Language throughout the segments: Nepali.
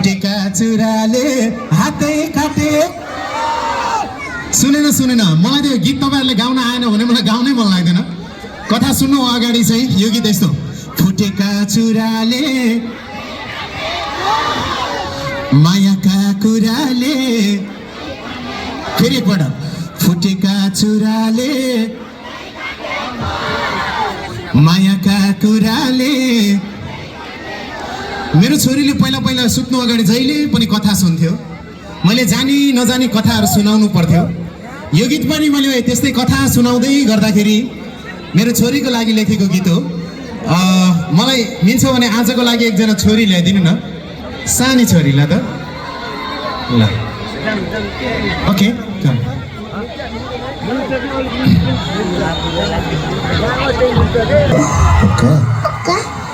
फुटेका चुराले हातै काटे। सुनेन मलाई त्यो गीत तपाईँहरूले गाउन आएन भने मलाई गाउनै मन लाग्दैन। कथा सुन्नु अगाडि चाहिँ यो गीत यस्तो फुटेका चुराले मायाका कुराले। फेरि एकपल्ट फुटेका चुराले मायाका कुराले। मेरो छोरीले पहिला सुत्नु अगाडि जहिले पनि कथा सुन्थ्यो। मैले जानी नजानी कथाहरू सुनाउनु पर्थ्यो। यो गीत पनि मैले त्यस्तै कथा सुनाउँदै गर्दाखेरि मेरो छोरीको लागि लेखेको गीत हो। मलाई मिल्छ भने आजको लागि एकजना छोरी ल्याइदिनु न, सानी छोरीलाई त ल। ओके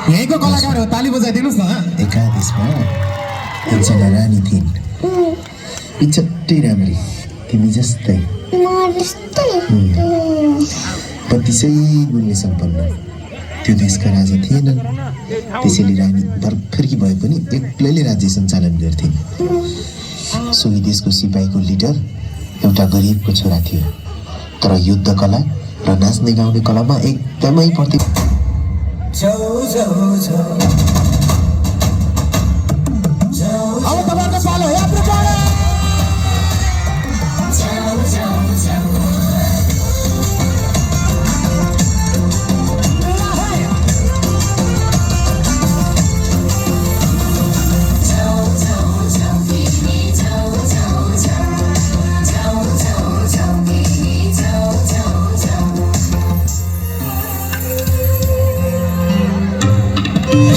यहीँको कलाकार हो, ताली बजाइदिनुहोस् न। एकादेशमा एकजना रानी थिइन्, पिछट्टै राम्री, तिमी जस्तै बत्तिसै गुणले सम्पन्न। त्यो देशका राजा थिएनन्, त्यसैले रानी भर्खरकी भए पनि एक्लैले राज्य सञ्चालन गर्थिन्। सोही देशको सिपाहीको लिडर एउटा गरिबको छोरा थियो, तर युद्ध कला र नाच्ने गाउने कलामा एकदमै प्रति।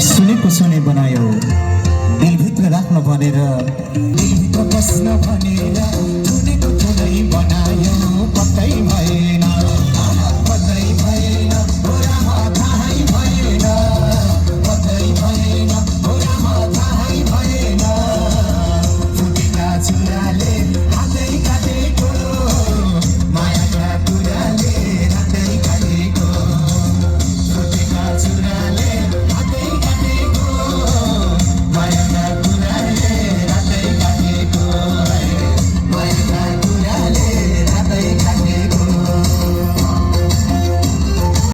सुनेको सुने बनायो, दिलभित्र राख्न भनेर, दिलभित्र बस्न भनेर, सुनेको सुनै बनायो, पत्तै भए